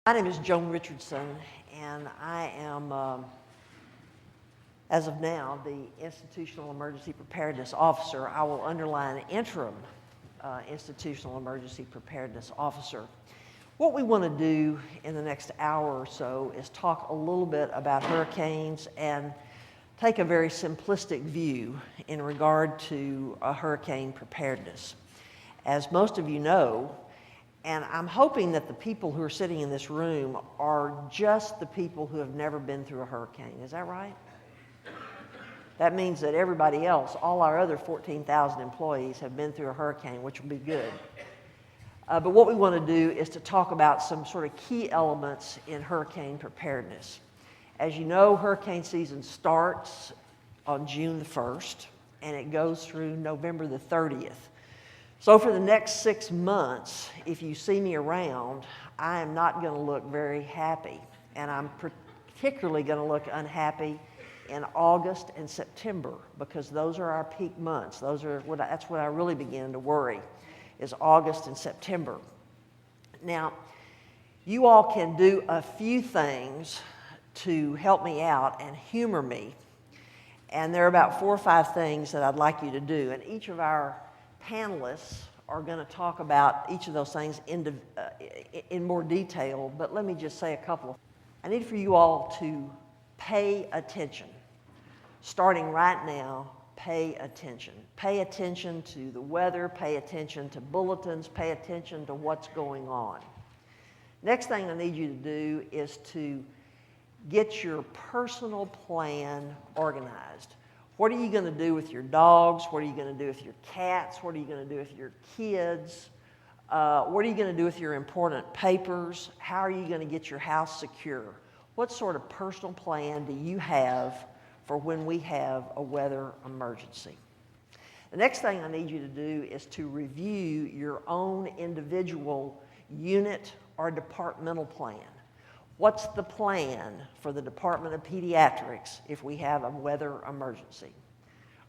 My name is Joan Richardson, and I am, as of now, the Institutional Emergency Preparedness Officer. I will underline interim Institutional Emergency Preparedness Officer. What we want to do in the next hour or so is talk a little bit about hurricanes and take a very simplistic view in regard to hurricane preparedness. As most of you know, and I'm hoping that the people who are sitting in this room are just the people who have never been through a hurricane. Is that right? That means that everybody else, all our other 14,000 employees, have been through a hurricane, which will be good. But what we want to do is to talk about some sort of key elements in hurricane preparedness. As you know, hurricane season starts on June the 1st, and it goes through November the 30th. So for the next 6 months, if you see me around, I am not going to look very happy. And I'm particularly going to look unhappy in August and September, because those are our peak months. That's when I really begin to worry, is August and September. Now, you all can do a few things to help me out and humor me. And there are about 4 or 5 things that I'd like you to do. And each of our panelists are going to talk about each of those things in more detail, but let me just say a couple. I need for you all to pay attention. Starting right now, pay attention. Pay attention to the weather, pay attention to bulletins, pay attention to what's going on. Next thing I need you to do is to get your personal plan organized. What are you going to do with your dogs? What are you going to do with your cats? What are you going to do with your kids? What are you going to do with your important papers? How are you going to get your house secure? What sort of personal plan do you have for when we have a weather emergency? The next thing I need you to do is to review your own individual unit or departmental plan. What's the plan for the Department of Pediatrics if we have a weather emergency?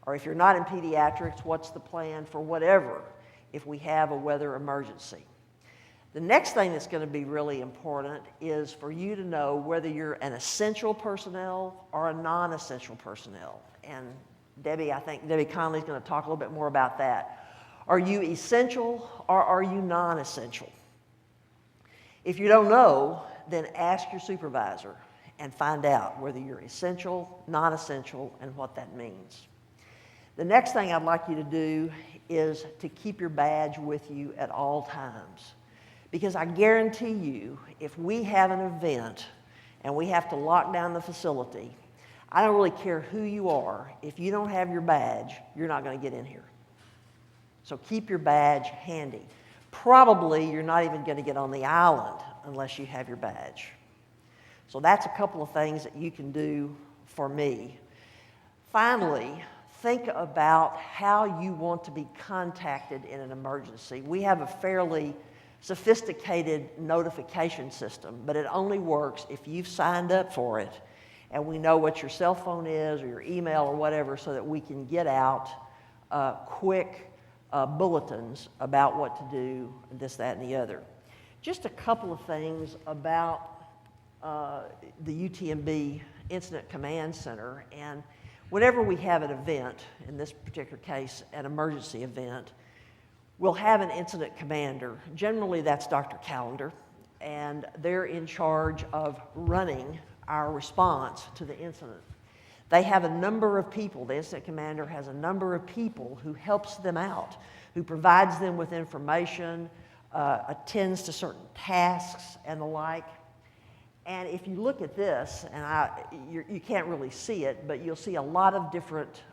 Or if you're not in pediatrics, what's the plan for whatever if we have a weather emergency? The next thing that's going to be really important is for you to know whether you're an essential personnel or a non-essential personnel. And I think Debbie Conley's going to talk a little bit more about that. Are you essential or are you non-essential? If you don't know, then ask your supervisor and find out whether you're essential, non-essential, and what that means. The next thing I'd like you to do is to keep your badge with you at all times. Because I guarantee you, if we have an event and we have to lock down the facility, I don't really care who you are. If you don't have your badge, you're not going to get in here. So keep your badge handy. Probably you're not even going to get on the island unless you have your badge. So that's a couple of things that you can do for me. Finally, think about how you want to be contacted in an emergency. We have a fairly sophisticated notification system, but it only works if you've signed up for it and we know what your cell phone is or your email or whatever, so that we can get out quick bulletins about what to do, this, that, and the other. Just a couple of things about the UTMB Incident Command Center. And whenever we have an event, in this particular case, an emergency event, we'll have an incident commander. Generally, that's Dr. Callender, and they're in charge of running our response to the incident. They have a number of people. The incident commander has a number of people who helps them out, who provides them with information, attends to certain tasks and the like. And if you look at this, and you can't really see it, but you'll see a lot of different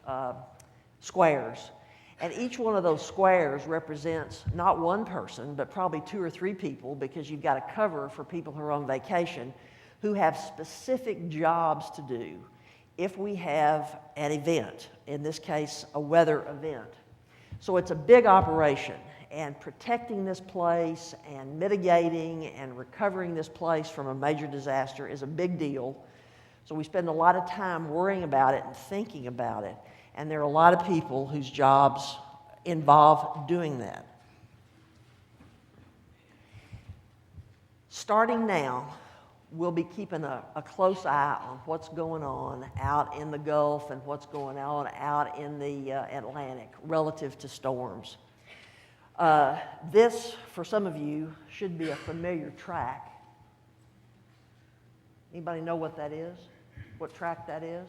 squares. And each one of those squares represents not one person, but probably 2 or 3 people, because you've got a cover for people who are on vacation, who have specific jobs to do if we have an event, in this case, a weather event. So it's a big operation, and protecting this place and mitigating and recovering this place from a major disaster is a big deal. So we spend a lot of time worrying about it and thinking about it, and there are a lot of people whose jobs involve doing that. Starting now, we'll be keeping a close eye on what's going on out in the Gulf and what's going on out in the Atlantic relative to storms. This, for some of you, should be a familiar track. Anybody know what that is? What track that is?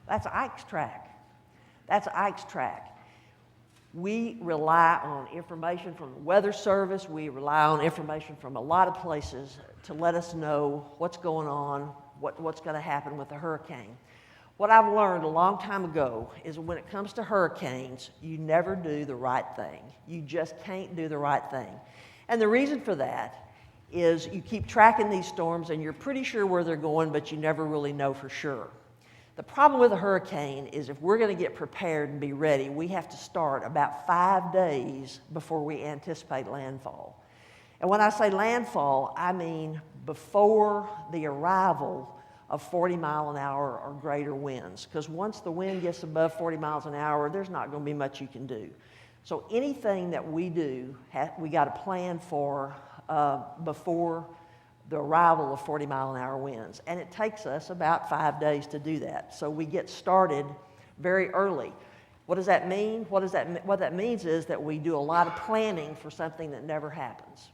That's Ike's track. That's Ike's track. We rely on information from the Weather Service. We rely on information from a lot of places to let us know what's going on, what's going to happen with the hurricane. What I've learned a long time ago is when it comes to hurricanes, you never do the right thing. You just can't do the right thing. And the reason for that is you keep tracking these storms and you're pretty sure where they're going, but you never really know for sure. The problem with a hurricane is if we're going to get prepared and be ready, we have to start about 5 days before we anticipate landfall. And when I say landfall, I mean before the arrival of 40 mile an hour or greater winds. Because once the wind gets above 40 miles an hour, there's not going to be much you can do. So anything that we do, we got to plan for before the arrival of 40 mile an hour winds. And it takes us about 5 days to do that. So we get started very early. What does that mean? What that means is that we do a lot of planning for something that never happens.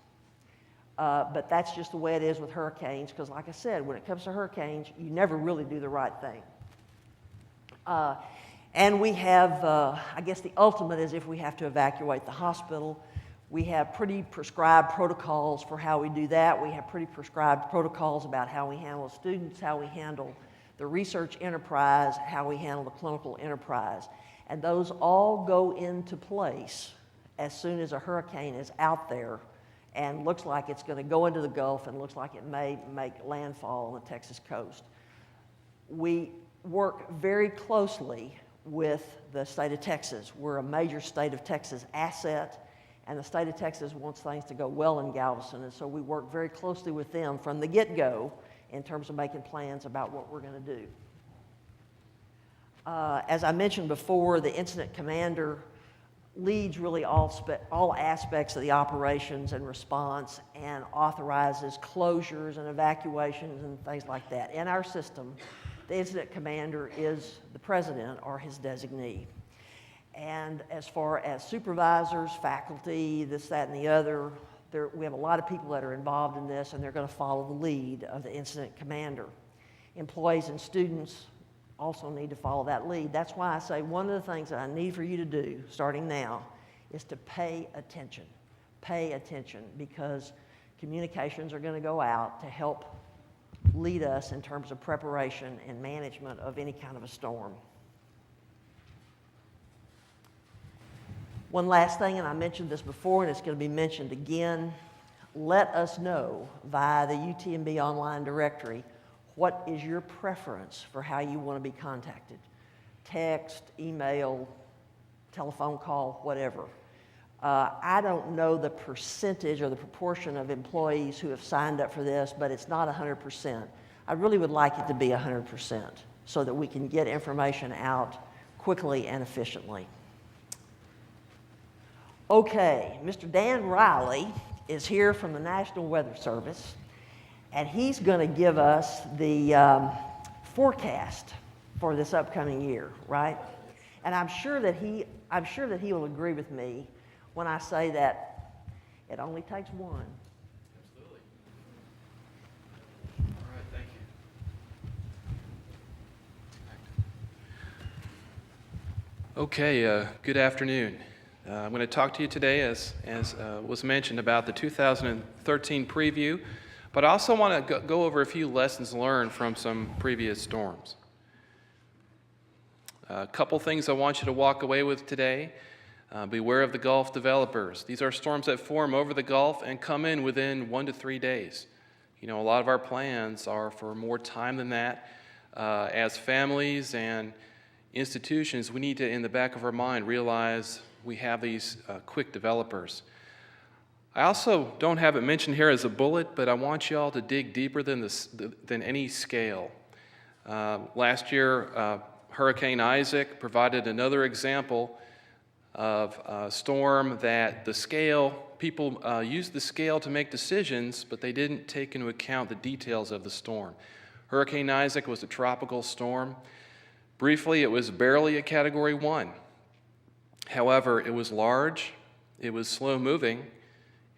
But that's just the way it is with hurricanes, because like I said, when it comes to hurricanes, you never really do the right thing. And we have, I guess the ultimate is if we have to evacuate the hospital. We have pretty prescribed protocols for how we do that. We have pretty prescribed protocols about how we handle students, how we handle the research enterprise, how we handle the clinical enterprise. And those all go into place as soon as a hurricane is out there and looks like it's going to go into the Gulf and looks like it may make landfall on the Texas coast. We work very closely with the state of Texas. We're a major state of Texas asset. And the state of Texas wants things to go well in Galveston, and so we work very closely with them from the get-go in terms of making plans about what we're going to do. As I mentioned before, the incident commander leads really all aspects of the operations and response and authorizes closures and evacuations and things like that. In our system, the incident commander is the president or his designee. And as far as supervisors, faculty, this, that, and the other, we have a lot of people that are involved in this, and they're going to follow the lead of the incident commander. Employees and students also need to follow that lead. That's why I say one of the things that I need for you to do, starting now, is to pay attention. Pay attention, because communications are going to go out to help lead us in terms of preparation and management of any kind of a storm. One last thing, and I mentioned this before, and it's going to be mentioned again. Let us know via the UTMB online directory what is your preference for how you want to be contacted. Text, email, telephone call, whatever. I don't know the percentage or the proportion of employees who have signed up for this, but it's not 100%. I really would like it to be 100% so that we can get information out quickly and efficiently. Okay, Mr. Dan Riley is here from the National Weather Service, and he's going to give us the forecast for this upcoming year, right? And I'm sure that he will agree with me when I say that it only takes one. Absolutely. All right, thank you. Okay, good afternoon. I'm going to talk to you today, as was mentioned, about the 2013 preview, but I also want to go over a few lessons learned from some previous storms. A couple things I want you to walk away with today. Beware of the Gulf developers. These are storms that form over the Gulf and come in within 1 to 3 days. You know, a lot of our plans are for more time than that. As families and institutions, we need to, in the back of our mind, realize we have these quick developers. I also don't have it mentioned here as a bullet, but I want you all to dig deeper than any scale. Last year, Hurricane Isaac provided another example of a storm that the scale people used the scale to make decisions, but they didn't take into account the details of the storm. Hurricane Isaac was a tropical storm. Briefly, it was barely a Category 1. However, it was large, it was slow-moving,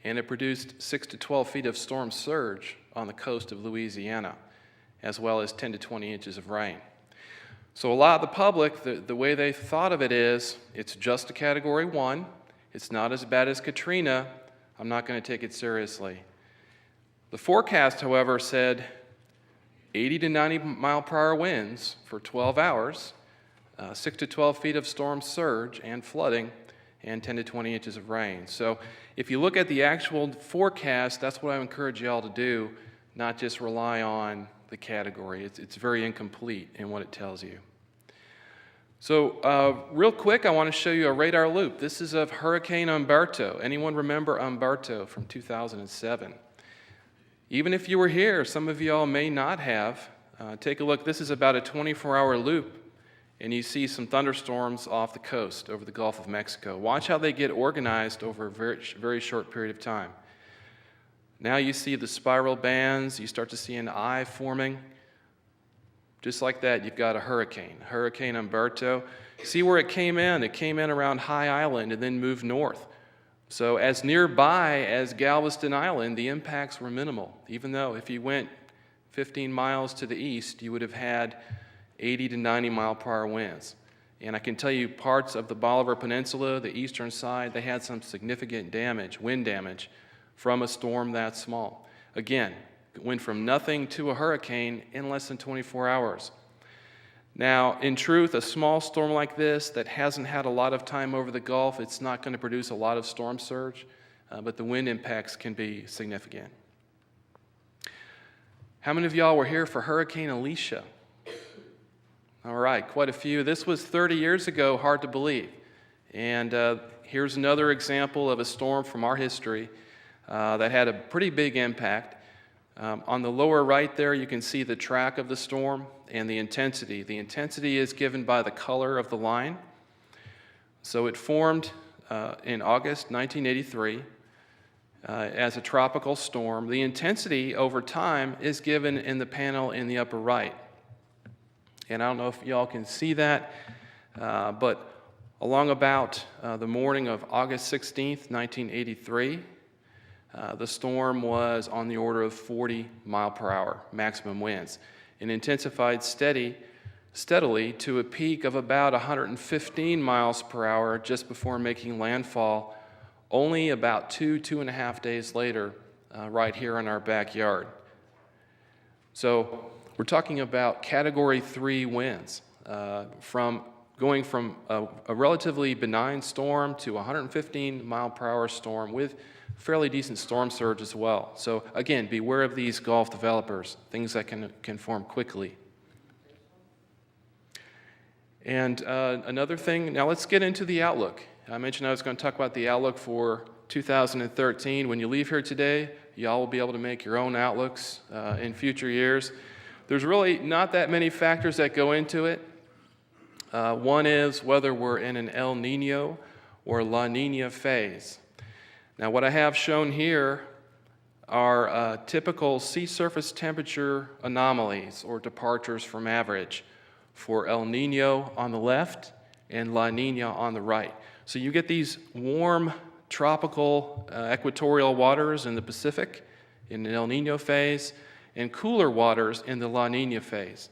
and it produced 6 to 12 feet of storm surge on the coast of Louisiana, as well as 10 to 20 inches of rain. So a lot of the public, the way they thought of it is, it's just a Category 1, it's not as bad as Katrina, I'm not going to take it seriously. The forecast, however, said 80 to 90 mile per hour winds for 12 hours, 6 to 12 feet of storm surge and flooding, and 10 to 20 inches of rain. So if you look at the actual forecast, that's what I encourage you all to do, not just rely on the category. It's very incomplete in what it tells you. So real quick, I want to show you a radar loop. This is of Hurricane Umberto. Anyone remember Umberto from 2007? Even if you were here, some of you all may not have. Take a look. This is about a 24-hour loop, and you see some thunderstorms off the coast over the Gulf of Mexico. Watch how they get organized over a very, very short period of time. Now you see the spiral bands. You start to see an eye forming. Just like that, you've got a hurricane, Hurricane Umberto. See where it came in? It came in around High Island and then moved north. So as nearby as Galveston Island, the impacts were minimal, even though if you went 15 miles to the east, you would have had 80 to 90 mile per hour winds. And I can tell you parts of the Bolivar Peninsula, the eastern side, they had some significant damage, wind damage, from a storm that small. Again, it went from nothing to a hurricane in less than 24 hours. Now, in truth, a small storm like this that hasn't had a lot of time over the Gulf, it's not going to produce a lot of storm surge, but the wind impacts can be significant. How many of y'all were here for Hurricane Alicia? All right, quite a few. This was 30 years ago, hard to believe. And here's another example of a storm from our history that had a pretty big impact. On the lower right there, you can see the track of the storm and the intensity. The intensity is given by the color of the line. So it formed in August 1983 as a tropical storm. The intensity over time is given in the panel in the upper right. And I don't know if y'all can see that, but along about the morning of August 16th, 1983, the storm was on the order of 40 mile per hour maximum winds and intensified steadily to a peak of about 115 miles per hour just before making landfall only about 2.5 days later right here in our backyard. So we're talking about Category 3 winds going from a relatively benign storm to a 115 mile per hour storm with fairly decent storm surge as well. So again, beware of these Gulf developers, things that can form quickly. And another thing, now let's get into the outlook. I mentioned I was going to talk about the outlook for 2013. When you leave here today, y'all will be able to make your own outlooks in future years. There's really not that many factors that go into it. One is whether we're in an El Nino or La Nina phase. Now, what I have shown here are typical sea surface temperature anomalies or departures from average for El Nino on the left and La Nina on the right. So you get these warm tropical equatorial waters in the Pacific in the El Nino phase and cooler waters in the La Nina phase.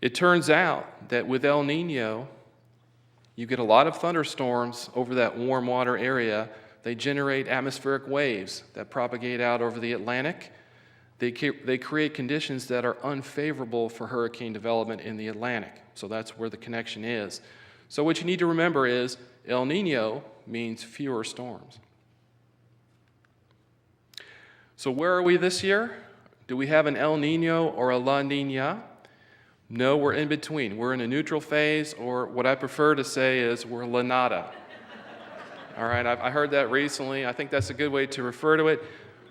It turns out that with El Nino, you get a lot of thunderstorms over that warm water area. They generate atmospheric waves that propagate out over the Atlantic. They create conditions that are unfavorable for hurricane development in the Atlantic. So that's where the connection is. So what you need to remember is El Nino means fewer storms. So where are we this year? Do we have an El Nino or a La Nina? No, we're in between. We're in a neutral phase, or what I prefer to say is we're La Nada. All right, I heard that recently. I think that's a good way to refer to it.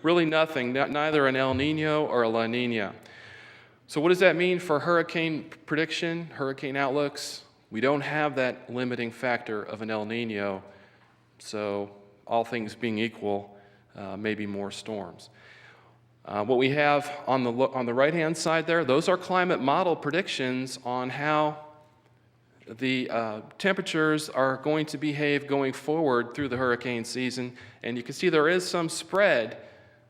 Really nothing, neither an El Nino or a La Nina. So what does that mean for hurricane prediction, hurricane outlooks? We don't have that limiting factor of an El Nino. So all things being equal, maybe more storms. What we have on the right-hand side there, those are climate model predictions on how the temperatures are going to behave going forward through the hurricane season. And you can see there is some spread,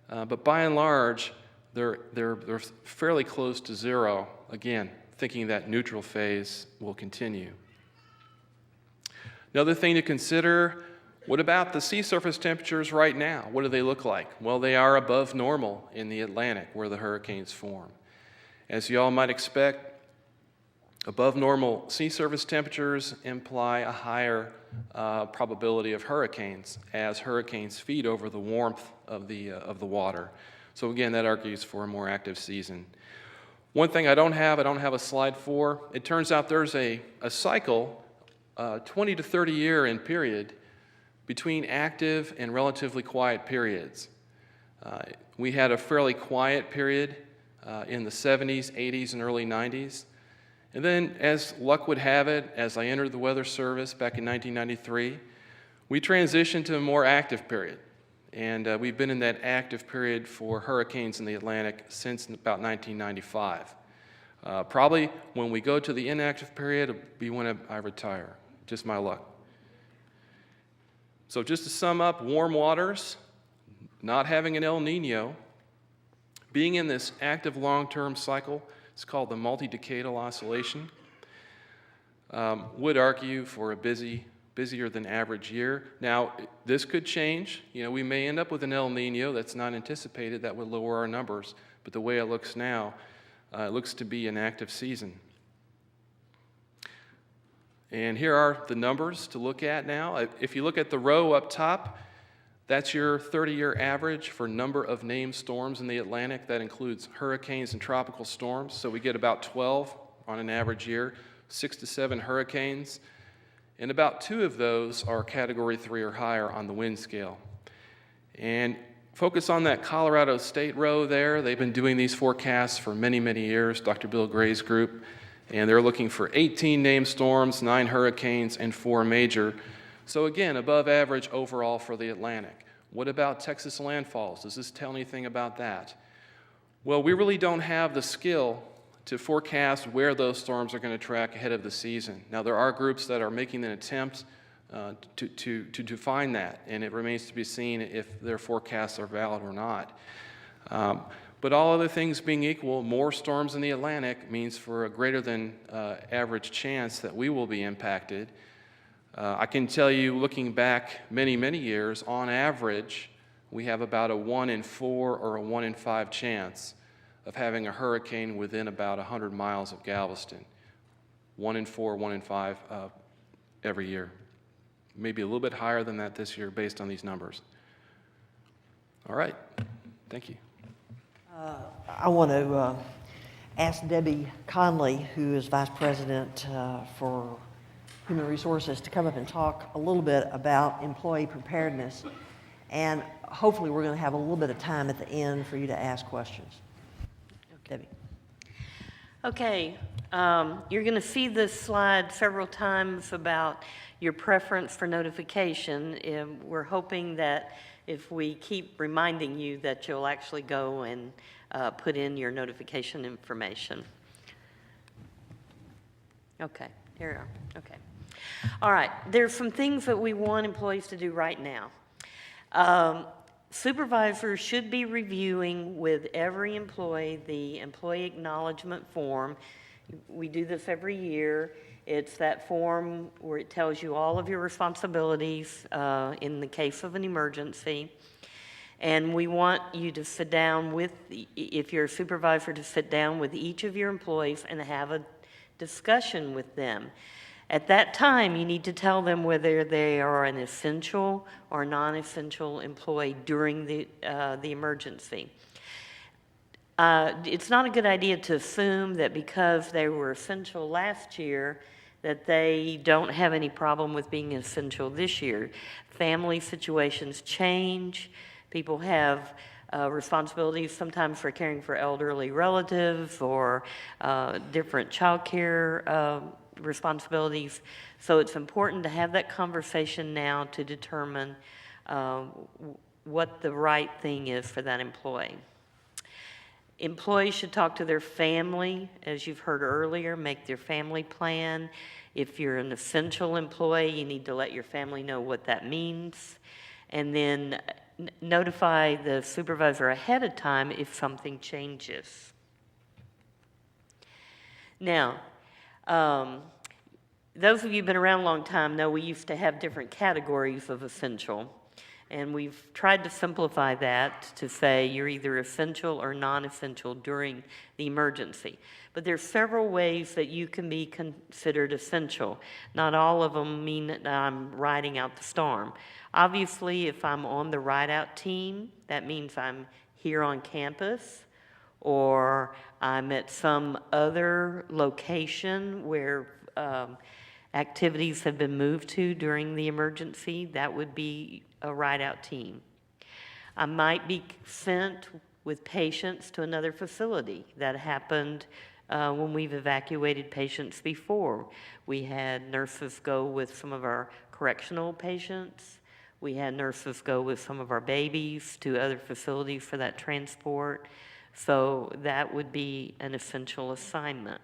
but by and large, they're fairly close to zero. Again, thinking that neutral phase will continue. Another thing to consider, what about the sea surface temperatures right now? What do they look like? Well, they are above normal in the Atlantic where the hurricanes form. As you all might expect, above normal sea surface temperatures imply a higher probability of hurricanes as hurricanes feed over the warmth of the water. So again, that argues for a more active season. One thing I don't have a slide for. It turns out there's a cycle, 20 to 30 year in period, between active and relatively quiet periods. We had a fairly quiet period in the 70s, 80s, and early 90s. And then, as luck would have it, as I entered the Weather Service back in 1993, we transitioned to a more active period. And we've been in that active period for hurricanes in the Atlantic since about 1995. Probably when we go to the inactive period, it'll be when I retire. Just my luck. So just to sum up, warm waters, not having an El Nino, being in this active long-term cycle, it's called the multi-decadal oscillation, would argue for a busier than average year. Now, this could change. You know, we may end up with an El Nino that's not anticipated that would lower our numbers, but the way it looks now, it looks to be an active season. And here are the numbers to look at now. If you look at the row up top, that's your 30-year average for number of named storms in the Atlantic. That includes hurricanes and tropical storms. So we get about 12 on an average year, 6 to 7 hurricanes. And about 2 of those are Category 3 or higher on the wind scale. And focus on that Colorado State row there. They've been doing these forecasts for many, many years, Dr. Bill Gray's group. And they're looking for 18 named storms, 9 hurricanes, and 4 major. So again, above average overall for the Atlantic. What about Texas landfalls? Does this tell anything about that? Well, we really don't have the skill to forecast where those storms are going to track ahead of the season. Now, there are groups that are making an attempt to define that, and it remains to be seen if their forecasts are valid or not. But all other things being equal, more storms in the Atlantic means for a greater than average chance that we will be impacted. I can tell you, looking back many, many years, on average, we have about a 1 in 4 or a 1 in 5 chance of having a hurricane within about 100 miles of Galveston. 1 in 4, 1 in 5 every year. Maybe a little bit higher than that this year based on these numbers. All right, thank you. I want to ask Debbie Conley, who is Vice President for Human Resources, to come up and talk a little bit about employee preparedness. And hopefully we're going to have a little bit of time at the end for you to ask questions. Debbie. Okay, you're going to see this slide several times about your preference for notification. We're hoping that if we keep reminding you that you'll actually go and put in your notification information. Okay, here we are. Okay. All right, there's some things that we want employees to do right now. Supervisors should be reviewing with every employee the employee acknowledgement form. We do this every year. It's that form where it tells you all of your responsibilities in the case of an emergency. And we want you to sit down with, if you're a supervisor, to sit down with each of your employees and have a discussion with them. At that time, you need to tell them whether they are an essential or non-essential employee during the emergency. It's not a good idea to assume that because they were essential last year that they don't have any problem with being essential this year. Family situations change. People have responsibilities sometimes for caring for elderly relatives or different child care responsibilities. So it's important to have that conversation now to determine what the right thing is for that employee. Employees should talk to their family, as you've heard earlier, make their family plan. If you're an essential employee, you need to let your family know what that means. And then notify the supervisor ahead of time if something changes. Now, those of you who've been around a long time know we used to have different categories of essential. And we've tried to simplify that to say you're either essential or non-essential during the emergency. But there's several ways that you can be considered essential. Not all of them mean that I'm riding out the storm. Obviously, if I'm on the ride-out team, that means I'm here on campus, or I'm at some other location where activities have been moved to during the emergency. That would be a ride-out team. I might be sent with patients to another facility. That happened when we've evacuated patients before. We had nurses go with some of our correctional patients. We had nurses go with some of our babies to other facilities for that transport. So that would be an essential assignment.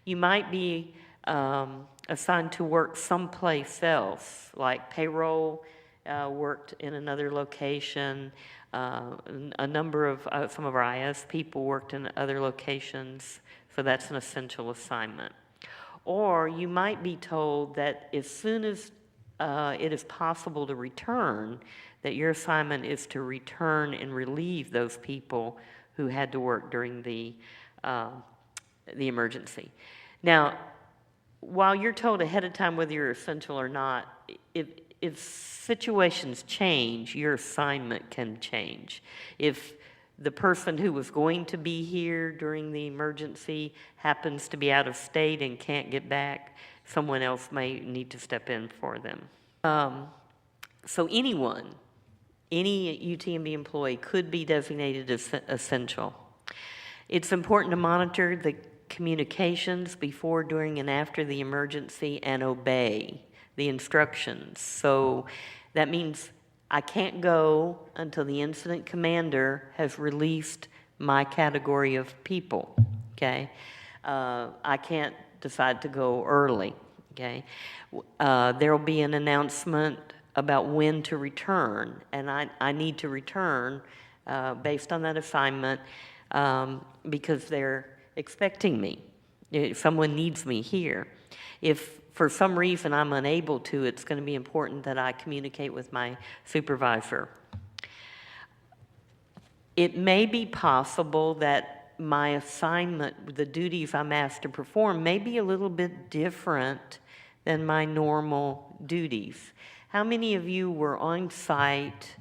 You might be assigned to work someplace else, like payroll worked in another location. A number of some of our IS people worked in other locations, so that's an essential assignment. Or you might be told that as soon as it is possible to return, that your assignment is to return and relieve those people who had to work during the emergency. Now, while you're told ahead of time whether you're essential or not, if situations change, your assignment can change. If the person who was going to be here during the emergency happens to be out of state and can't get back, someone else may need to step in for them. So anyone, any UTMB employee could be designated as essential. It's important to monitor the communications before, during, and after the emergency and obey the instructions. So that means I can't go until the incident commander has released my category of people, okay? I can't decide to go early, okay? There will be an announcement about when to return, and I need to return based on that assignment because they're expecting me. If someone needs me here. If for some reason I'm unable to, it's going to be important that I communicate with my supervisor. It may be possible that my assignment, the duties I'm asked to perform, may be a little bit different than my normal duties. How many of you were on site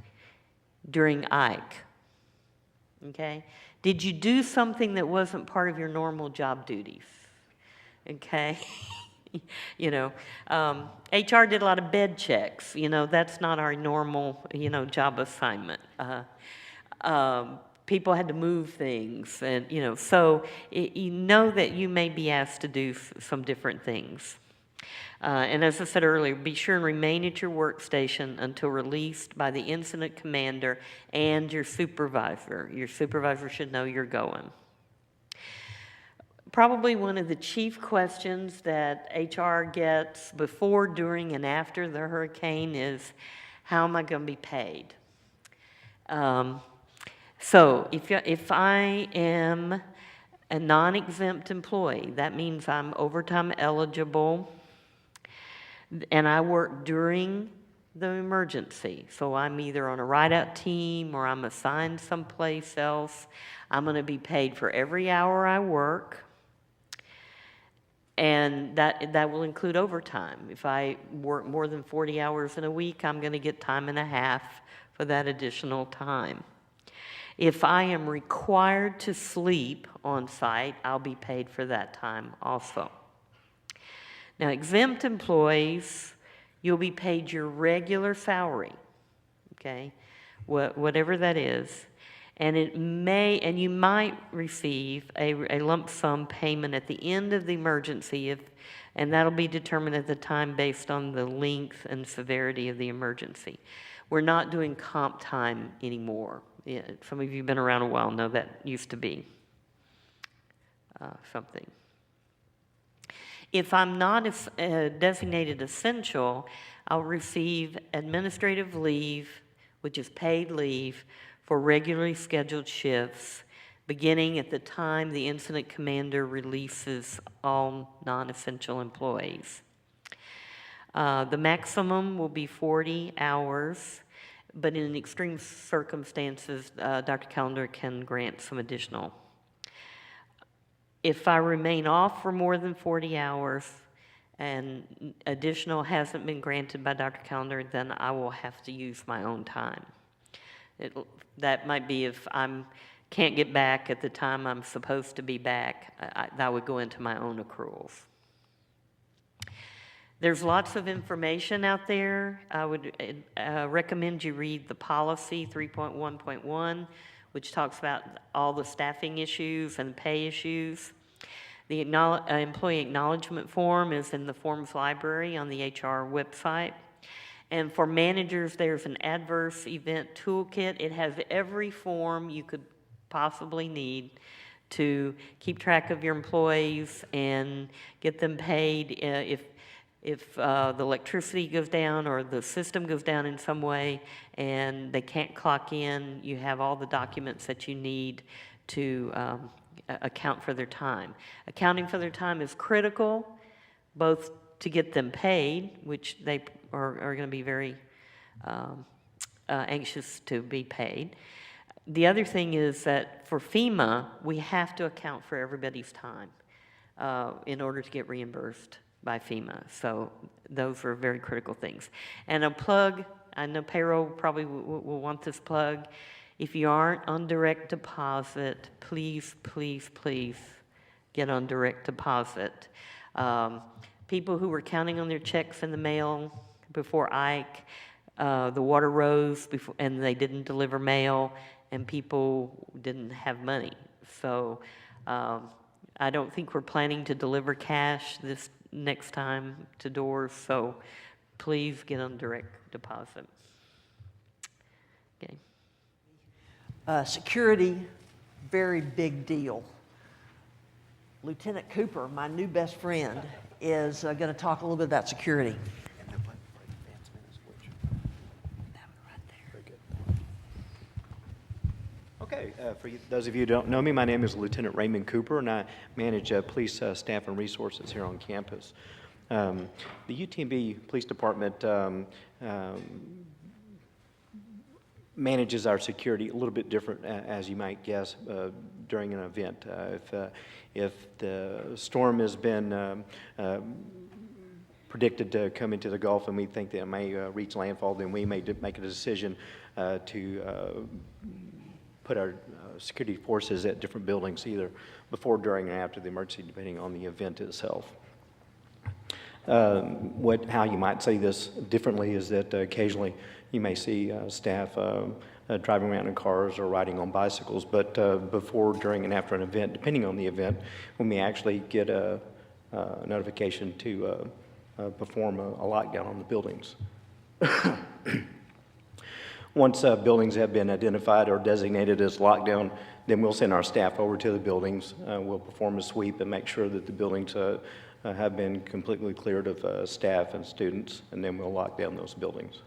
during Ike? Okay. Did you do something that wasn't part of your normal job duties? Okay. You know, HR did a lot of bed checks. You know, that's not our normal, job assignment. People had to move things, and, so you know that you may be asked to do some different things. And as I said earlier, be sure and remain at your workstation until released by the incident commander and your supervisor. Your supervisor should know you're going. Probably one of the chief questions that HR gets before, during, and after the hurricane is, how am I going to be paid? So if I am a non-exempt employee, that means I'm overtime eligible, and I work during the emergency. So I'm either on a ride-out team or I'm assigned someplace else. I'm going to be paid for every hour I work, and that will include overtime. If I work more than 40 hours in a week, I'm going to get time and a half for that additional time. If I am required to sleep on site, I'll be paid for that time also. Now, exempt employees, you'll be paid your regular salary, okay, whatever that is, and you might receive a lump sum payment at the end of the emergency, and that'll be determined at the time based on the length and severity of the emergency. We're not doing comp time anymore. Yeah, some of you have been around a while know that used to be something. If I'm not designated essential, I'll receive administrative leave, which is paid leave, for regularly scheduled shifts, beginning at the time the incident commander releases all non-essential employees. The maximum will be 40 hours, but in extreme circumstances, Dr. Callender can grant some additional. If I remain off for more than 40 hours and additional hasn't been granted by Dr. Callender, then I will have to use my own time. That might be if I can't get back at the time I'm supposed to be back, that would go into my own accruals. There's lots of information out there. I would recommend you read the policy 3.1.1, which talks about all the staffing issues and pay issues. The employee acknowledgement form is in the forms library on the HR website. And for managers, there's an adverse event toolkit. It has every form you could possibly need to keep track of your employees and get them paid if the electricity goes down or the system goes down in some way and they can't clock in. You have all the documents that you need to account for their time. Accounting for their time is critical, both to get them paid, which they are going to be very anxious to be paid. The other thing is that for FEMA, we have to account for everybody's time in order to get reimbursed by FEMA. So those are very critical things. And a plug, I know payroll probably will want this plug. If you aren't on direct deposit, please, please, please get on direct deposit. People who were counting on their checks in the mail before Ike, the water rose before, and they didn't deliver mail, and people didn't have money. So I don't think we're planning to deliver cash this next time to doors, so please get on direct deposit. Okay. Security, very big deal. Lieutenant Cooper, my new best friend, is going to talk a little bit about security. Okay, for those of you who don't know me, my name is Lieutenant Raymond Cooper, and I manage police staff and resources here on campus. The UTMB Police Department manages our security a little bit different, as you might guess, during an event. If the storm has been predicted to come into the Gulf and we think that it may reach landfall, then we may make a decision to put our security forces at different buildings, either before, during, and after the emergency, depending on the event itself. How you might see this differently is that occasionally you may see staff driving around in cars or riding on bicycles, but before, during, and after an event, depending on the event, we may actually get a notification to perform a lockdown on the buildings. Once buildings have been identified or designated as lockdown, then we'll send our staff over to the buildings. We'll perform a sweep and make sure that the buildings have been completely cleared of staff and students, and then we'll lock down those buildings.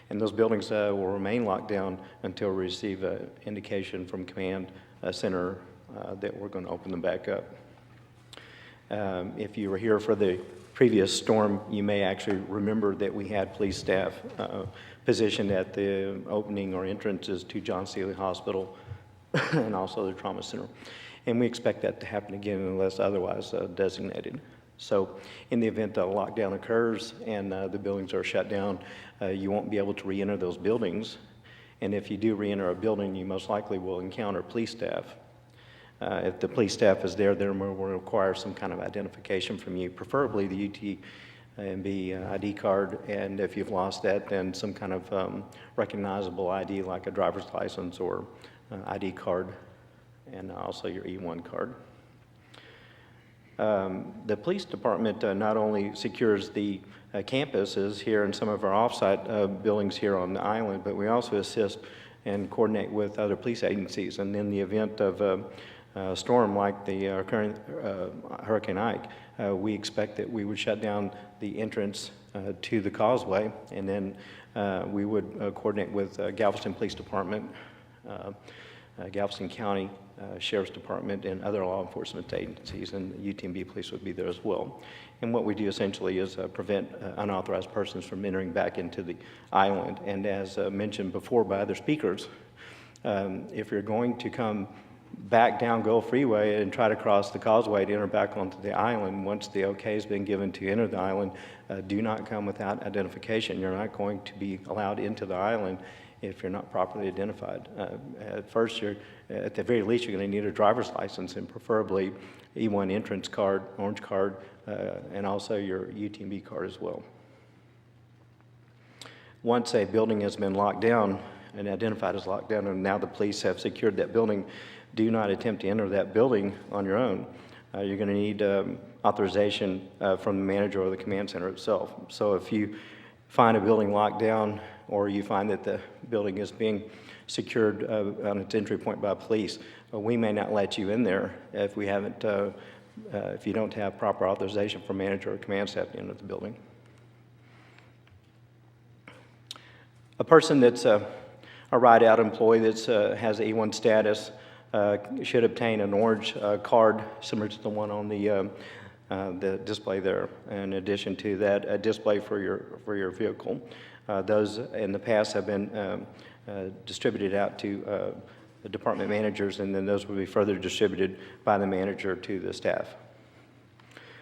And those buildings will remain locked down until we receive an indication from command center that we're going to open them back up. If you were here for the previous storm, you may actually remember that we had police staff positioned at the opening or entrances to John Seeley Hospital and also the trauma center. And we expect that to happen again unless otherwise designated. So in the event that a lockdown occurs and the buildings are shut down, you won't be able to re-enter those buildings. And if you do re-enter a building, you most likely will encounter police staff. If the police staff is there, then we'll require some kind of identification from you, preferably the UTMB ID card, and if you've lost that, then some kind of recognizable ID like a driver's license or ID card, and also your E1 card. The police department not only secures the campuses here and some of our offsite buildings here on the island, but we also assist and coordinate with other police agencies. And in the event of a storm like the current Hurricane Ike, we expect that we would shut down the entrance to the causeway, and then we would coordinate with Galveston Police Department, Galveston County Sheriff's Department, and other law enforcement agencies, and UTMB Police would be there as well. And what we do essentially is prevent unauthorized persons from entering back into the island. And as mentioned before by other speakers, if you're going to come back down Gulf Freeway and try to cross the causeway to enter back onto the island, once the okay has been given to enter the island, do not come without identification. You're not going to be allowed into the island if you're not properly identified. At first, at the very least, you're going to need a driver's license, and preferably E1 entrance card, orange card, and also your UTMB card as well. Once a building has been locked down and identified as locked down, and now the police have secured that building, do not attempt to enter that building on your own. You're going to need authorization from the manager or the command center itself. So if you find a building locked down, or you find that the building is being secured on its entry point by police, we may not let you in there if we haven't, if you don't have proper authorization from manager or command staff to enter the building. A person that's a ride-out employee that has E1 status should obtain an orange card similar to the one on the display there. In addition to that, a display for your vehicle. Those in the past have been distributed out to the department managers, and then those will be further distributed by the manager to the staff.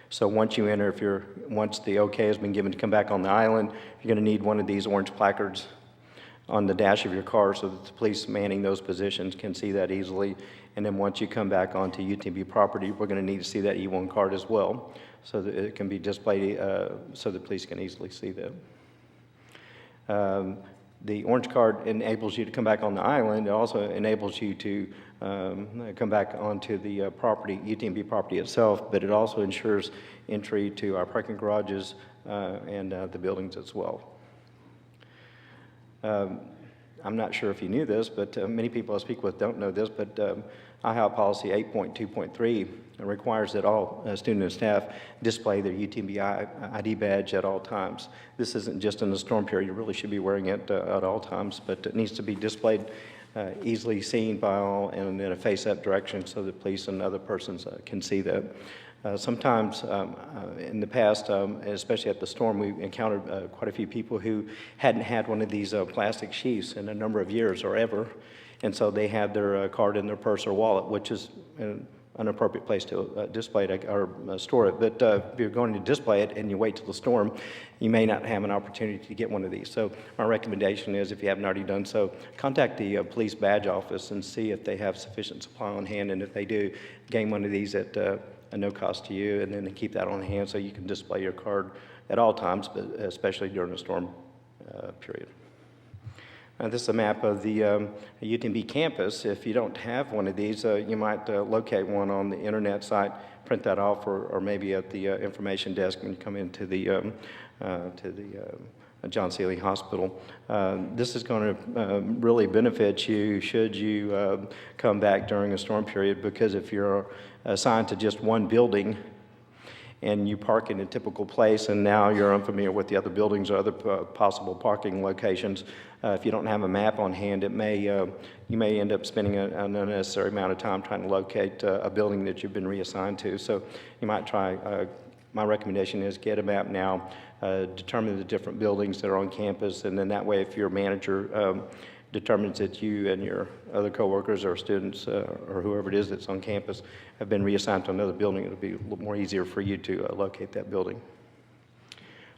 So once you enter, once the okay has been given to come back on the island, you're going to need one of these orange placards on the dash of your car so that the police manning those positions can see that easily. And then once you come back onto UTMB property, we're going to need to see that E1 card as well, so that it can be displayed so the police can easily see that. The orange card enables you to come back on the island. It also enables you to come back onto the property, UTMB property itself, but it also ensures entry to our parking garages and the buildings as well. I'm not sure if you knew this, but many people I speak with don't know this, but IHOP policy 8.2.3 requires that all student and staff display their UTMB ID badge at all times. This isn't just in the storm period. You really should be wearing it at all times, but it needs to be displayed easily seen by all and in a face-up direction so that police and other persons can see that. Sometimes in the past, especially at the storm, we encountered quite a few people who hadn't had one of these plastic sheaths in a number of years or ever, and so they had their card in their purse or wallet, which is an appropriate place to display it or store it. But if you're going to display it and you wait till the storm, you may not have an opportunity to get one of these. So my recommendation is, if you haven't already done so, contact the police badge office and see if they have sufficient supply on hand, and if they do, gain one of these at no cost to you, and then keep that on hand so you can display your card at all times, but especially during the storm period. This is a map of the UTMB campus. If you don't have one of these, you might locate one on the internet site, print that off, or maybe at the information desk when you come into the John Sealy Hospital. This is going to really benefit you should you come back during a storm period, because if you're assigned to just one building and you park in a typical place, and now you're unfamiliar with the other buildings or other possible parking locations, if you don't have a map on hand, it may you may end up spending an unnecessary amount of time trying to locate a building that you've been reassigned to. So you might try. My recommendation is get a map now, determine the different buildings that are on campus, and then that way, if your manager determines that you and your other coworkers or students or whoever it is that's on campus have been reassigned to another building, it'll be a little more easier for you to locate that building.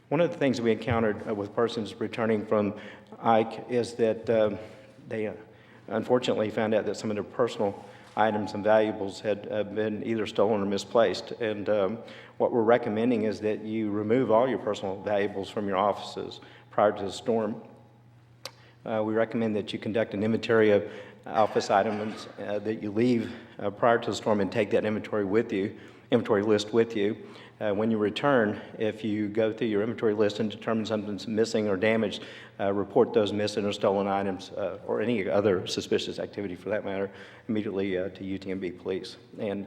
One of the things we encountered with persons returning from Ike is that they unfortunately found out that some of their personal items and valuables had been either stolen or misplaced. And what we're recommending is that you remove all your personal valuables from your offices prior to the storm. We recommend that you conduct an inventory of office items that you leave prior to the storm and take that inventory list with you. When you return, if you go through your inventory list and determine something's missing or damaged, report those missing or stolen items or any other suspicious activity for that matter immediately to UTMB Police. And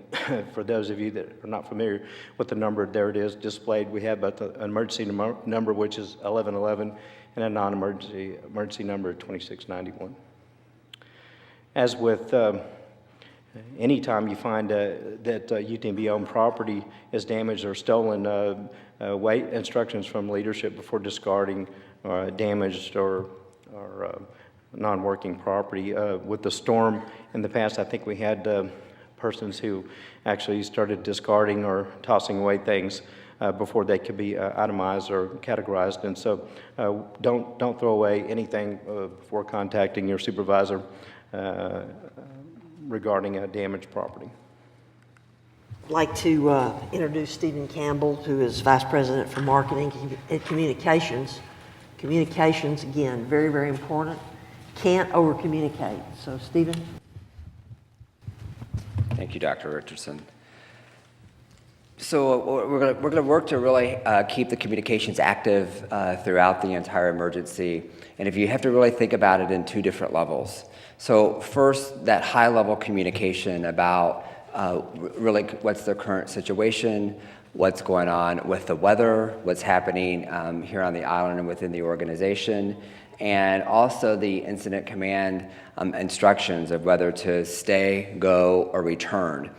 for those of you that are not familiar with the number, there it is displayed. We have both an emergency number, which is 1111, and a non-emergency number, 2691. As with anytime you find that UTMB-owned property is damaged or stolen, wait instructions from leadership before discarding damaged or non-working property. With the storm in the past, I think we had persons who actually started discarding or tossing away things before they could be itemized or categorized. And so don't throw away anything before contacting your supervisor regarding damaged property. I'd like to introduce Stephen Campbell, who is Vice President for Marketing and Communications. Communications, again, very, very important. Can't over-communicate. So, Stephen? Thank you, Dr. Richardson. So we're going to work to really keep the communications active throughout the entire emergency. And if you have to really think about it in two different levels. So first, that high-level communication about really what's the current situation, what's going on with the weather, what's happening here on the island and within the organization, and also the incident command instructions of whether to stay, go, or return.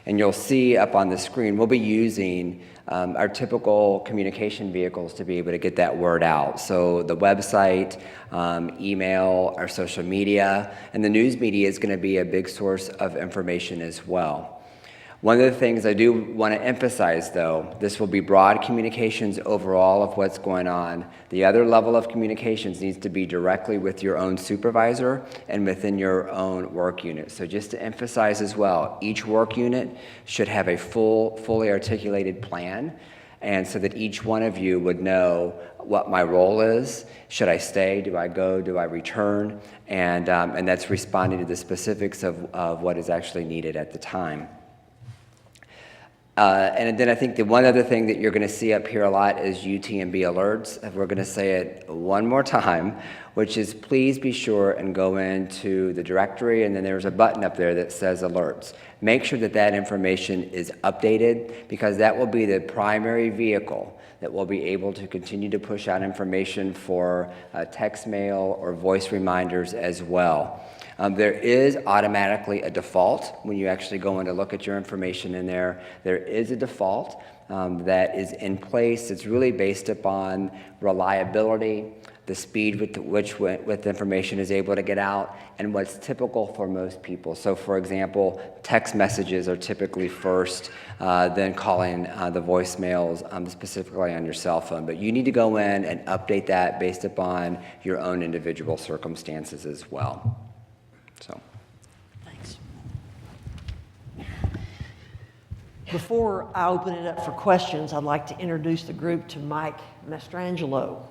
And you'll see up on the screen, we'll be using our typical communication vehicles to be able to get that word out. So the website, email, our social media, and the news media is going to be a big source of information as well. One of the things I do want to emphasize, though, this will be broad communications overall of what's going on. The other level of communications needs to be directly with your own supervisor and within your own work unit. So just to emphasize as well, each work unit should have a fully articulated plan, and so that each one of you would know what my role is. Should I stay? Do I go? Do I return? And that's responding to the specifics of what is actually needed at the time. And then I think the one other thing that you're going to see up here a lot is UTMB alerts. We're going to say it one more time, which is please be sure and go into the directory, and then there's a button up there that says alerts. Make sure that that information is updated, because that will be the primary vehicle that will be able to continue to push out information for text mail or voice reminders as well. There is automatically a default when you actually go in to look at your information in there. There is a default that is in place. It's really based upon reliability, the speed with which information is able to get out, and what's typical for most people. So for example, text messages are typically first, then calling the voicemails specifically on your cell phone. But you need to go in and update that based upon your own individual circumstances as well. So. Thanks. Before I open it up for questions, I'd like to introduce the group to Mike Mastrangelo.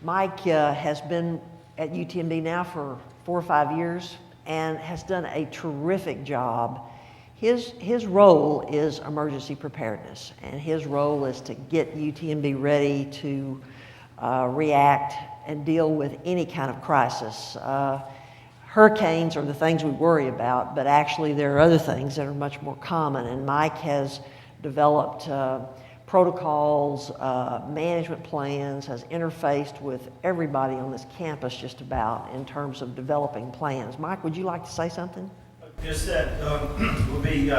Mike has been at UTMB now for 4 or 5 years and has done a terrific job. His role is emergency preparedness, and his role is to get UTMB ready to react and deal with any kind of crisis. Hurricanes are the things we worry about, but actually there are other things that are much more common. And Mike has developed protocols, management plans, has interfaced with everybody on this campus just about in terms of developing plans. Mike, would you like to say something? Just that we'll be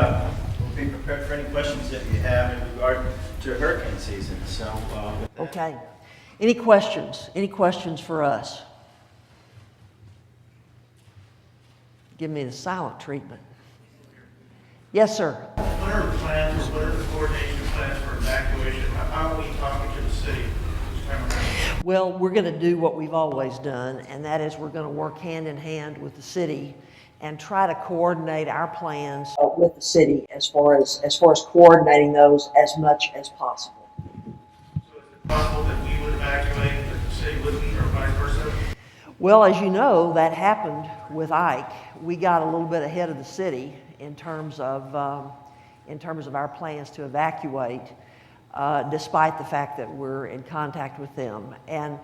prepared for any questions that you have in regard to hurricane season. So. Okay. Any questions? Any questions for us? Give me the silent treatment. Yes, sir. What are the plans, what are the coordination plans for evacuation? How are we talking to the city this time around? Well, we're going to do what we've always done, and that is we're going to work hand in hand with the city and try to coordinate our plans with the city as far as coordinating those as much as possible. So is it possible that we would evacuate, but the city wouldn't, or vice versa? Well, as you know, that happened with Ike. We got a little bit ahead of the city in terms of our plans to evacuate, despite the fact that we're in contact with them. And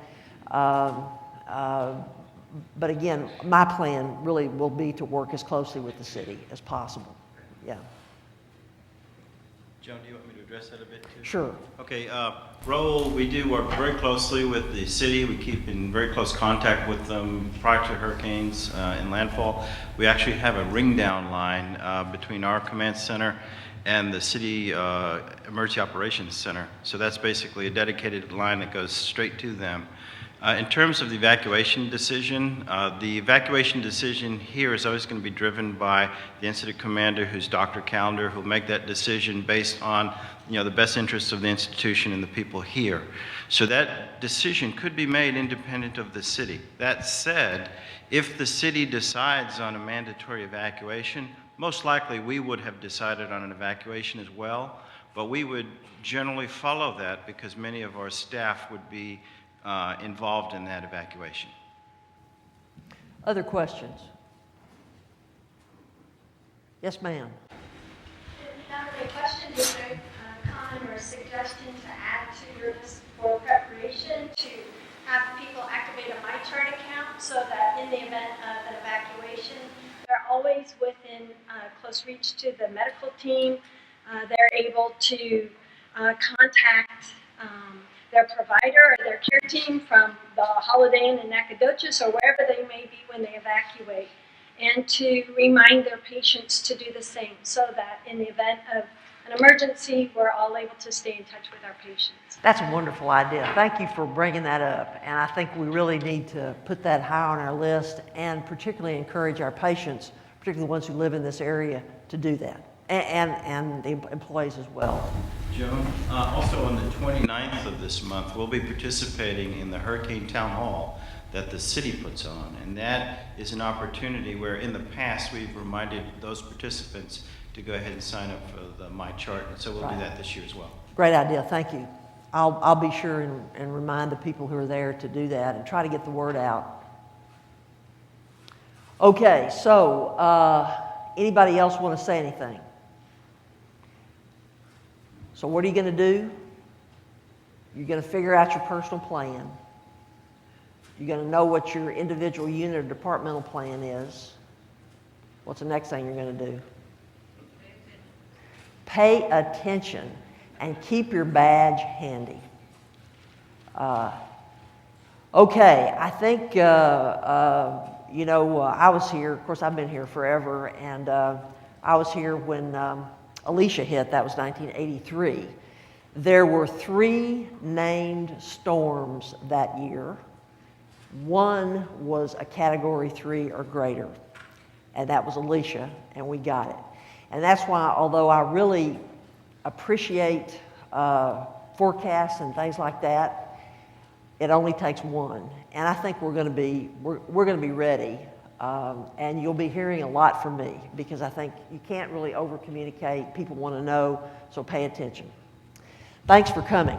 but again, my plan really will be to work as closely with the city as possible. Yeah. Joan, do you want me to address that a bit too? Sure. Okay, Raul, we do work very closely with the city. We keep in very close contact with them prior to hurricanes and landfall. We actually have a ring down line between our command center and the city emergency operations center. So that's basically a dedicated line that goes straight to them. In terms of the evacuation decision here is always going to be driven by the incident commander, who's Dr. Callender, who'll make that decision based on, the best interests of the institution and the people here. So that decision could be made independent of the city. That said, if the city decides on a mandatory evacuation, most likely we would have decided on an evacuation as well, but we would generally follow that because many of our staff would be involved in that evacuation. Other questions? Yes, ma'am. Not really a question, just a comment or a suggestion to add to your list for preparation, to have people activate a MyChart account so that in the event of an evacuation, they're always within close reach to the medical team. They're able to contact their provider or their care team from the Holiday Inn in Nacogdoches or wherever they may be when they evacuate, and to remind their patients to do the same so that in the event of an emergency, we're all able to stay in touch with our patients. That's a wonderful idea. Thank you for bringing that up. And I think we really need to put that high on our list and particularly encourage our patients, particularly the ones who live in this area, to do that. And the employees as well. Joan, also on the 29th of this month, we'll be participating in the Hurricane Town Hall that the city puts on. And that is an opportunity where in the past we've reminded those participants to go ahead and sign up for the MyChart. And so we'll do that this year as well. Great idea. Thank you. I'll be sure and remind the people who are there to do that and try to get the word out. Okay, so anybody else want to say anything? So what are you going to do? You're going to figure out your personal plan. You're going to know what your individual unit or departmental plan is. What's the next thing you're going to do? Pay attention and keep your badge handy. Okay, I think, I was here, of course I've been here forever, and I was here when Alicia hit, that was 1983. There were 3 named storms that year. One was a Category 3 or greater, and that was Alicia, and we got it. And that's why, although I really appreciate forecasts and things like that, it only takes one. And I think we're going to be ready. And you'll be hearing a lot from me because I think you can't really over communicate. People want to know, so pay attention. Thanks for coming.